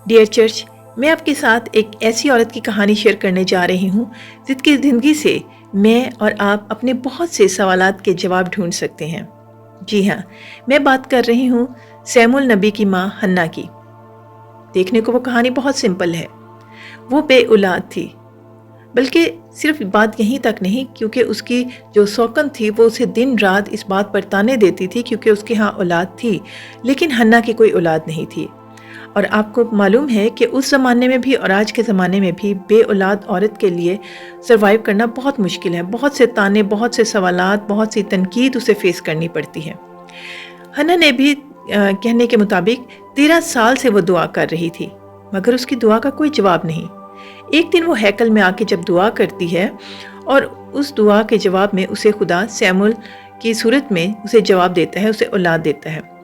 Dear church, मैं आपके साथ एक ऐसी औरत की कहानी शेयर करने जा रही हूँ जिसकी ज़िंदगी से मैं और आप अपने बहुत से सवालात के जवाब ढूंढ सकते हैं। जी हाँ, मैं बात कर रही हूँ सैमुअल नबी की माँ हन्ना की। देखने को वो कहानी बहुत सिंपल है। वो बे औलाद थी, बल्कि सिर्फ बात यहीं तक नहीं, क्योंकि उसकी जो सौकन थी वो उसे दिन रात इस बात पर ताने देती थी क्योंकि उसके यहाँ औलाद थी, लेकिन हन्ना की कोई औलाद नहीं थी। और आपको मालूम है कि उस ज़माने में भी और आज के ज़माने में भी बे औलाद औरत के लिए सर्वाइव करना बहुत मुश्किल है। बहुत से ताने, बहुत से सवालात, बहुत सी तनकीद उसे फेस करनी पड़ती है। हन्ना ने भी कहने के मुताबिक 13 साल से वो दुआ कर रही थी, मगर उसकी दुआ का कोई जवाब नहीं। एक दिन वो हैकल में आके जब दुआ करती है और उस दुआ के जवाब में उसे खुदा सैमुअल की सूरत में उसे जवाब देता है, उसे औलाद देता है।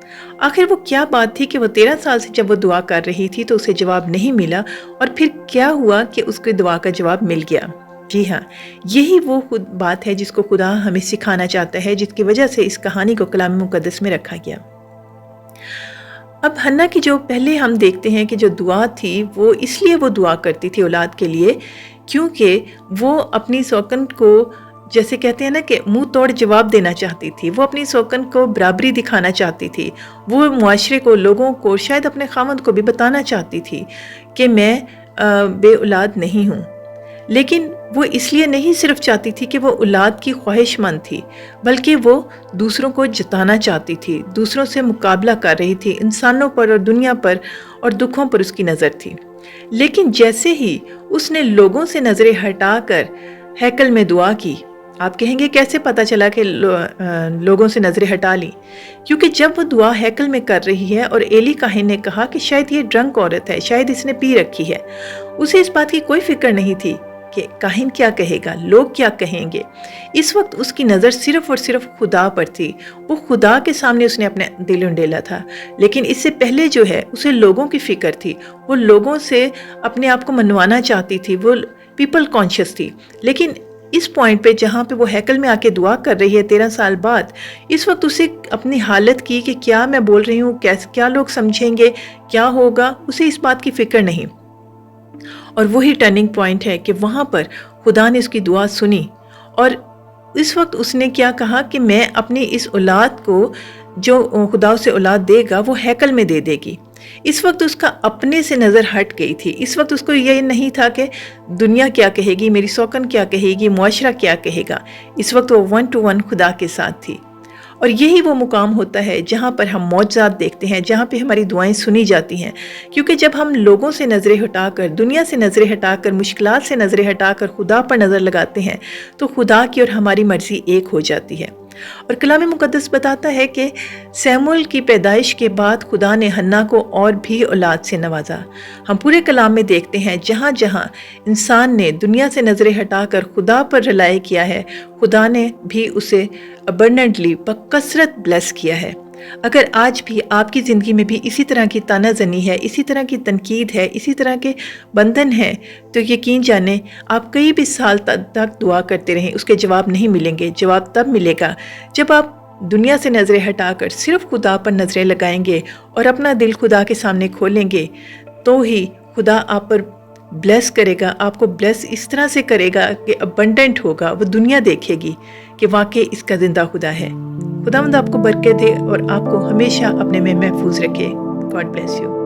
आखिर वो क्या बात थी कि वो 13 साल से जब वो दुआ कर रही थी तो उसे जवाब नहीं मिला, और फिर क्या हुआ कि उसके दुआ का जवाब मिल गया। जी हाँ, यही वो खुद बात है जिसको खुदा हमें सिखाना चाहता है, जिसकी वजह से इस कहानी को कलाम मुकद्दस में रखा गया। अब हन्ना की जो पहले हम देखते हैं कि जो दुआ थी वो इसलिए वो दुआ करती थी औलाद के लिए क्योंकि वो अपनी सौकन को, जैसे कहते हैं ना कि मुंह तोड़ जवाब देना चाहती थी। वो अपनी सौकन को बराबरी दिखाना चाहती थी। वो मुआशरे को, लोगों को, शायद अपने खामद को भी बताना चाहती थी कि मैं बे औलाद नहीं हूँ। लेकिन वो इसलिए नहीं सिर्फ चाहती थी कि वो औलाद की ख्वाहिशमंद थी, बल्कि वो दूसरों को जताना चाहती थी, दूसरों से मुकाबला कर रही थी। इंसानों पर और दुनिया पर और दुखों पर उसकी नज़र थी। लेकिन जैसे ही उसने लोगों से नज़रें हटाकर हैकल में दुआ की, आप कहेंगे कैसे पता चला कि लोगों से नज़रें हटा ली? क्योंकि जब वो दुआ हैकल में कर रही है और एली काहिन ने कहा कि शायद ये ड्रंक औरत है, शायद इसने पी रखी है, उसे इस बात की कोई फिक्र नहीं थी कि काहिन क्या कहेगा, लोग क्या कहेंगे। इस वक्त उसकी नज़र सिर्फ और सिर्फ खुदा पर थी। वो खुदा के सामने उसने अपने दिल उंडेला था। लेकिन इससे पहले जो है उसे लोगों की फिक्र थी। वो लोगों से अपने आप को मनवाना चाहती थी। वो पीपल कॉन्शियस थी। लेकिन इस पॉइंट पे जहाँ पे वो हैकल में आके दुआ कर रही है 13 साल बाद, इस वक्त उसे अपनी हालत की कि क्या मैं बोल रही हूँ, क्या लोग समझेंगे, क्या होगा, उसे इस बात की फिक्र नहीं। और वही टर्निंग पॉइंट है कि वहाँ पर खुदा ने उसकी दुआ सुनी और इस वक्त उसने क्या कहा कि मैं अपनी इस औलाद को, जो खुदा उसे औलाद देगा, वो हैकल में दे देगी। इस वक्त उसका अपने से नज़र हट गई थी। इस वक्त उसको ये नहीं था कि दुनिया क्या कहेगी, मेरी सौकन क्या कहेगी, मुआशरा क्या कहेगा। इस वक्त वो 1 to 1 खुदा के साथ थी। और यही वो मुकाम होता है जहाँ पर हम मौजज़ात देखते हैं, जहाँ पे हमारी दुआएं सुनी जाती हैं। क्योंकि जब हम लोगों से नज़रें हटाकर, दुनिया से नज़रें हटाकर, मुश्किलात से नज़रें हटाकर खुदा पर नज़र लगाते हैं तो खुदा की और हमारी मर्ज़ी एक हो जाती है। और कलाम मुकद्दस बताता है कि सैमुअल की पैदाइश के बाद खुदा ने हन्ना को और भी औलाद से नवाजा। हम पूरे कलाम में देखते हैं जहाँ जहाँ इंसान ने दुनिया से नज़रें हटाकर खुदा पर रिलाय किया है, खुदा ने भी उसे अबंडेंटली, बकसरत ब्लेस किया है। अगर आज भी आपकी ज़िंदगी में भी इसी तरह की तानाज़नी है, इसी तरह की तनकीद है, इसी तरह के बंधन है, तो यकीन जाने आप कई भी साल तक दुआ करते रहें, उसके जवाब नहीं मिलेंगे। जवाब तब मिलेगा जब आप दुनिया से नज़रें हटाकर सिर्फ खुदा पर नज़रें लगाएंगे और अपना दिल खुदा के सामने खोलेंगे, तो ही खुदा आप पर ब्लेस करेगा। आपको ब्लेस इस तरह से करेगा कि अबंडेंट होगा। वो दुनिया देखेगी कि वाकई इसका जिंदा खुदा है। खुदावंद आपको बरकत दे और आपको हमेशा अपने में महफूज रखे। God bless you.